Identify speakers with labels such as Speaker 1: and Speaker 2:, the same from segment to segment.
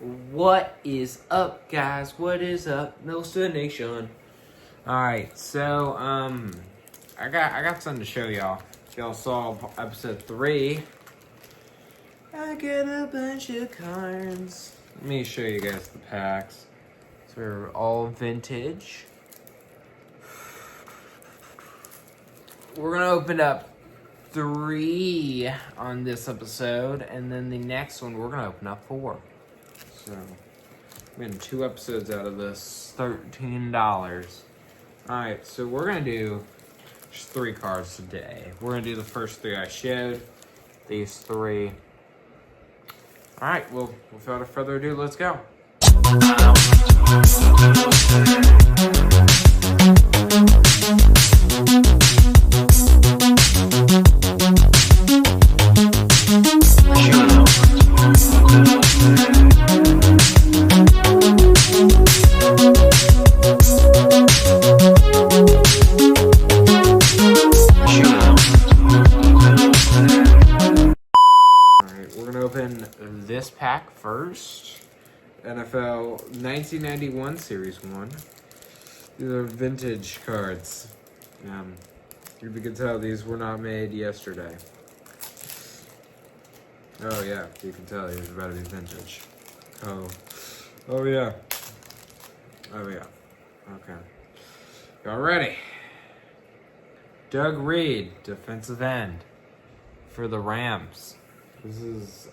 Speaker 1: What is up, guys? What is up, Milsa Nation? Alright, so I got something to show y'all. Y'all saw episode 3. I got a bunch of cards. Let me show you guys the packs. So they're all vintage. We're gonna open up 3 on this episode, and then the next one we're gonna open up 4. So we're getting 2 episodes out of this. $13. Alright, so we're gonna do just 3 cards today. We're gonna do the first 3 I showed. These 3. Alright, well, without further ado, let's go. This pack first. NFL 1991 Series 1. These are vintage cards. You can tell these were not made yesterday. Oh yeah, you can tell these are about to be vintage. Oh yeah. Oh yeah. Okay. Y'all ready? Doug Reed, defensive end for the Rams. This is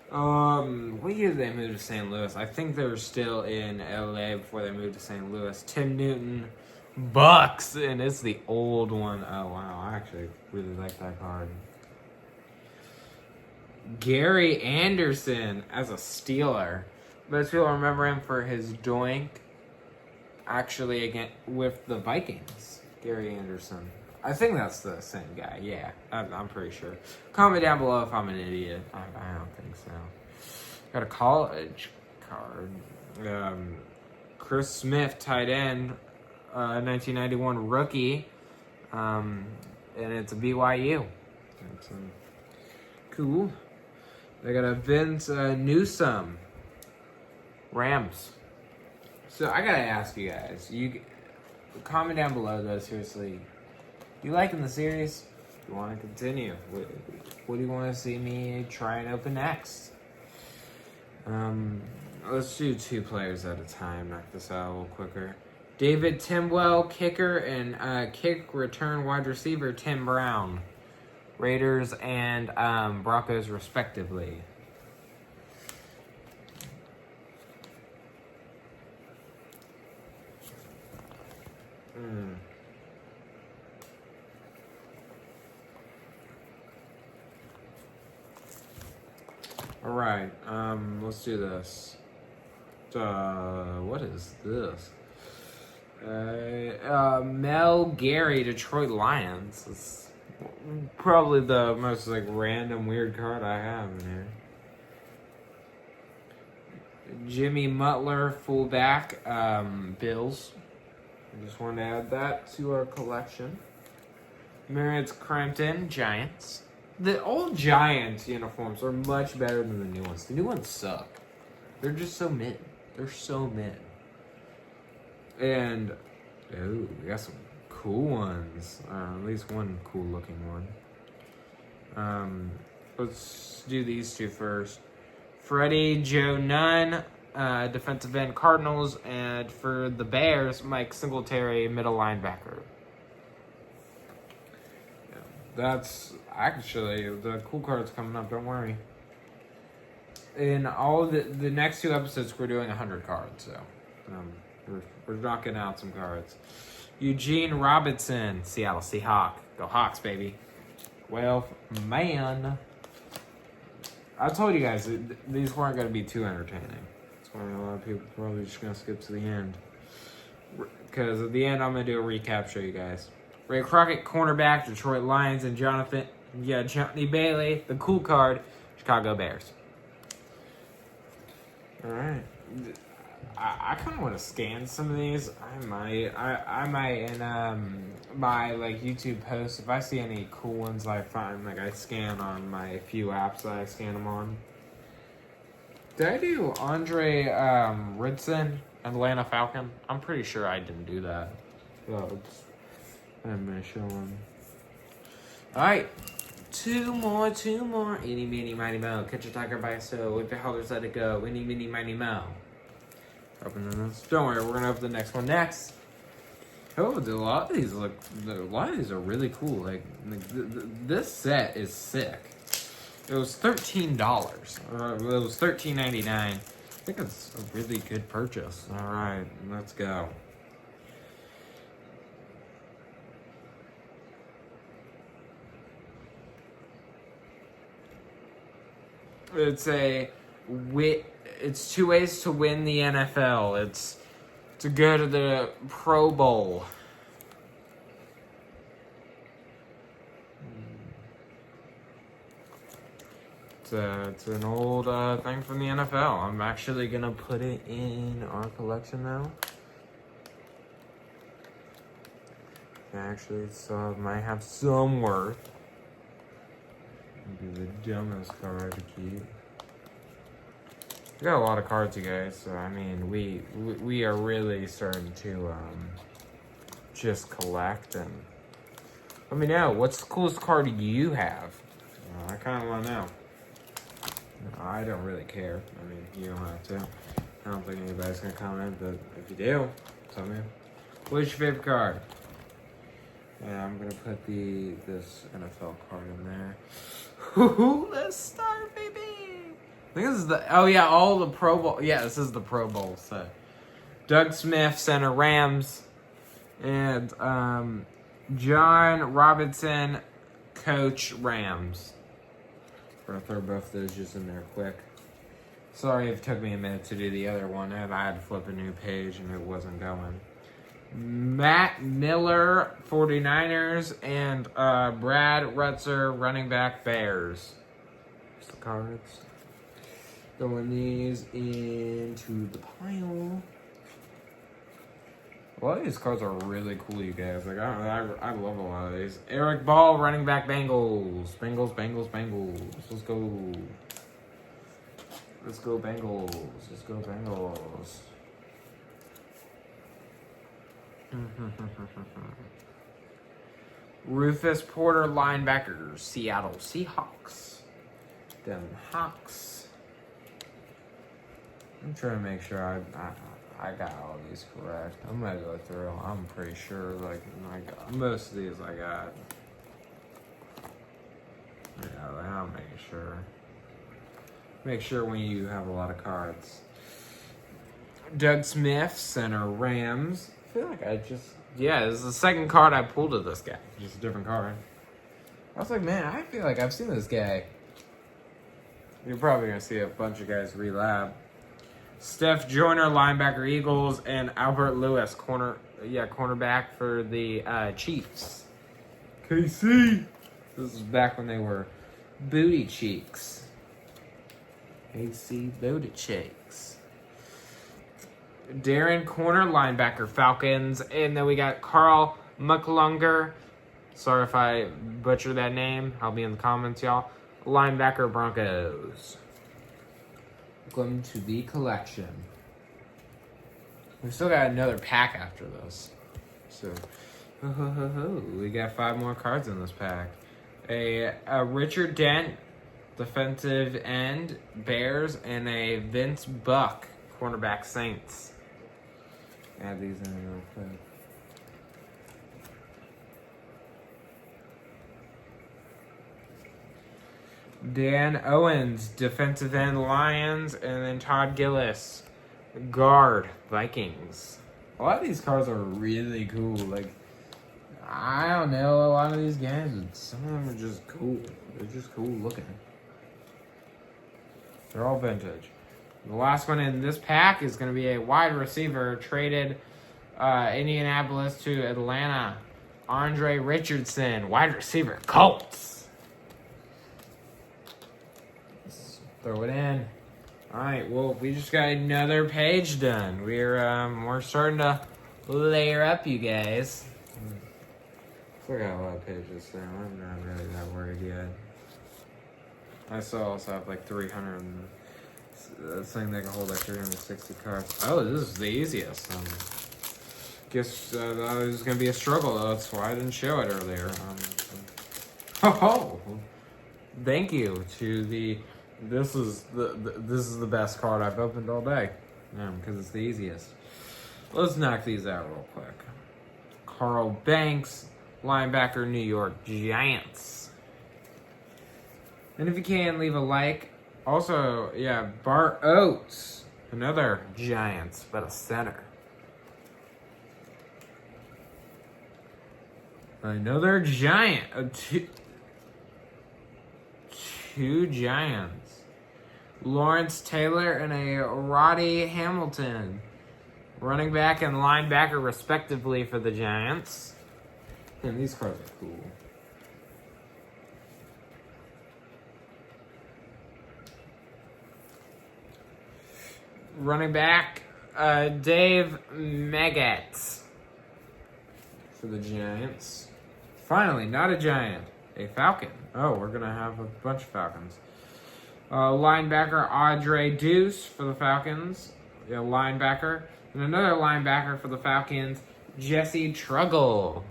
Speaker 1: what year did they move to St. Louis? I think they were still in LA before they moved to St. Louis. Tim Newton, Bucks, and it's the old one. Oh wow, I actually really like that card. Gary Anderson as a Steeler. Most people remember him for his doink. Actually, again with the Vikings, Gary Anderson. I think that's the same guy. Yeah, I'm pretty sure. Comment down below if I'm an idiot. I don't think so. Got a college card. Chris Smith, tight end, 1991 rookie, and it's a BYU. That's cool. They got a Vince Newsome, Rams. So I gotta ask you guys. You comment down below though. Seriously. You liking the series? You want to continue? What do you want to see me try and open next? Let's do 2 players at a time. Knock this out a little quicker. David Timwell, kicker, and kick return wide receiver Tim Brown. Raiders and Broncos, respectively. Alright, let's do this. What is this? Mel Gary, Detroit Lions. It's probably the most random weird card I have in here. Jimmy Butler, fullback, Bills. I just wanted to add that to our collection. Meredith Crampton, Giants. The old Giants uniforms are much better than the new ones. The new ones suck. They're just so mid. They're so mid. And, we got some cool ones. At least one cool looking one. Let's do these 2 first. Freddie Joe Nunn, defensive end Cardinals. And for the Bears, Mike Singletary, middle linebacker. That's actually the cool cards coming up. Don't worry. In all the next 2 episodes, we're doing 100 cards. So we're knocking out some cards. Eugene Robinson, Seattle Seahawks. Go Hawks, baby. Well, man, I told you guys these weren't going to be too entertaining. That's why a lot of people are probably just going to skip to the end. Because at the end, I'm going to do a recap, show you guys. Ray Crockett, cornerback, Detroit Lions, and Johnny Bailey, the cool card, Chicago Bears. All right. I kind of want to scan some of these. I might in my YouTube posts, if I see any cool ones I find, I scan on my few apps that I scan them on. Did I do Andre Ridson, Atlanta Falcon? I'm pretty sure I didn't do that. So I'm gonna show him. Alright. Two more. Eeny, meeny, miny, mo. Catch a tiger by a toe. Whip your holders, let it go. Eeny, meeny, miny, mo. Opening this. Don't worry, we're gonna open the next one next. Oh, a lot of these are really cool. Like this set is sick. It was $13. It was $13.99. I think it's a really good purchase. All right, let's go. It's 2 ways to win the NFL. It's to go to the Pro Bowl. It's an old thing from the NFL. I'm actually gonna put it in our collection now. Actually, so it might have some worth. It'd be the dumbest card to keep. We got a lot of cards, you guys. So I mean, we are really starting to just collect. And let me know, what's the coolest card you have? I kind of want to know. No, I don't really care. I mean, you don't have to. I don't think anybody's gonna comment, but if you do, tell me. What's your favorite card? Yeah, I'm gonna put this NFL card in there. Let's start, baby. I think this is all the Pro Bowl. Yeah, this is the Pro Bowl set. Doug Smith, center Rams, and John Robinson, coach Rams. We're gonna throw both those just in there quick. Sorry if it took me a minute to do the other one. I had to flip a new page and it wasn't going. Matt Miller, 49ers, and Brad Rutzer, running back, Bears. Just the cards. Throwing these into the pile. A lot of these cards are really cool, you guys. Like I love a lot of these. Eric Ball, running back, Bengals. Bengals. Let's go. Let's go, Bengals. Rufus Porter, linebacker, Seattle Seahawks. Them Hawks. I'm trying to make sure I got all these correct. I'm gonna go through. I'm pretty sure, like, I got most of these. I got. Yeah, I'll make sure. Make sure when you have a lot of cards. Doug Smith, center Rams. I feel like this is the second card I pulled of this guy. Just a different card. I was like, man, I feel like I've seen this guy. You're probably gonna see a bunch of guys relab. Steph Joyner, linebacker, Eagles, and Albert Lewis, cornerback for the Chiefs. KC. This is back when they were booty cheeks. KC booty cheeks. Darren Corner, linebacker, Falcons, and then we got Carl McClunger. Sorry if I butchered that name. I'll be in the comments, y'all. Linebacker, Broncos. Welcome to the collection. We still got another pack after this. So, we got 5 more cards in this pack. A Richard Dent, defensive end, Bears, and a Vince Buck, cornerback, Saints. Add these in real quick. Dan Owens, defensive end, Lions, and then Todd Gillis, guard, Vikings. A lot of these cards are really cool. Like, I don't know, a lot of these guys, some of them are just cool. They're just cool looking. They're all vintage. The last one in this pack is going to be a wide receiver traded Indianapolis to Atlanta. Andre Richardson, wide receiver, Colts. Throw it in. All right. Well, we just got another page done. We're starting to layer up, you guys. Still got a lot of pages there. I'm not really that worried yet. I still also have like 300 This thing that can hold like 360 cards. Oh, this is the easiest. Guess that was gonna be a struggle. That's why I didn't show it earlier. Oh, thank you to the. This is the best card I've opened all day. Because it's the easiest. Let's knock these out real quick. Carl Banks, linebacker, New York Giants. And if you can, leave a like. Also, yeah, Bart Oates, another Giants, but a center. Another Giant. Two Giants. Lawrence Taylor and a Roddy Hamilton. Running back and linebacker, respectively, for the Giants. And these cards are cool. Running back, Dave Megatz for the Giants. Finally, not a Giant, a Falcon. Oh, we're going to have a bunch of Falcons. Linebacker, Audrey Deuce for the Falcons. Yeah, linebacker. And another linebacker for the Falcons, Jesse Truggle.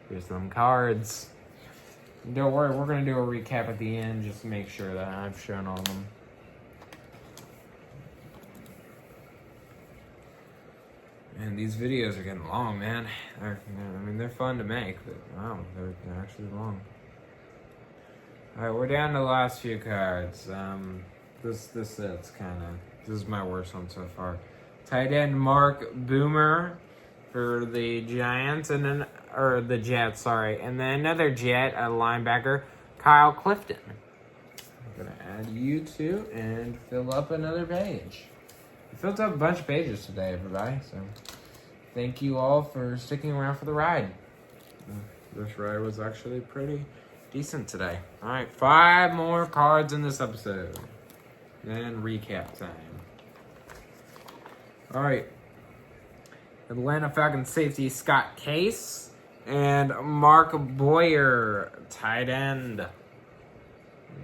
Speaker 1: Here's some cards. Don't worry, we're going to do a recap at the end just to make sure that I've shown all of them. And these videos are getting long, man. They're fun to make, but wow, they're actually long. All right, we're down to the last few cards. This is my worst one so far. Tight end Mark Boomer for the Giants, and then the Jets, sorry, and then another Jet, a linebacker, Kyle Clifton. I'm gonna add you two and fill up another page. We filled up a bunch of pages today, everybody. So thank you all for sticking around for the ride. This ride was actually pretty decent today. All right, 5 more cards in this episode. Then recap time. All right. Atlanta Falcons safety Scott Case and Mark Boyer, tight end.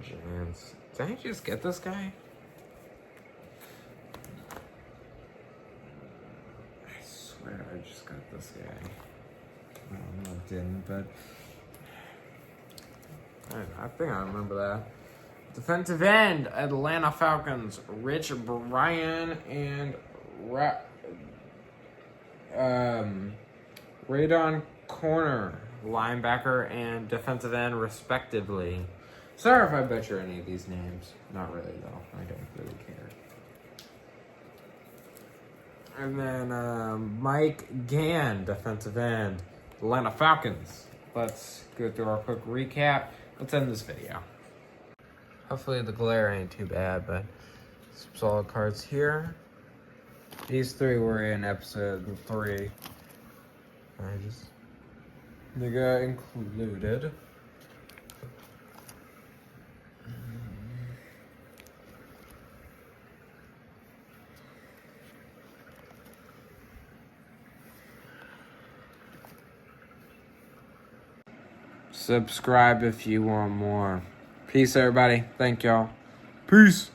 Speaker 1: Giants. Did I just get this guy? I swear I just got this guy. No, I didn't, but I think I remember that. Defensive end, Atlanta Falcons, Rich Bryan and Radon Corner, linebacker and defensive end, respectively. Sorry if I butcher any of these names. Not really, though. I don't really care. And then Mike Gann, defensive end, Atlanta Falcons. Let's go through our quick recap. Let's end this video. Hopefully the glare ain't too bad, but some solid cards here. These 3 were in episode 3. They got included. Subscribe if you want more. Peace, everybody. Thank y'all. Peace.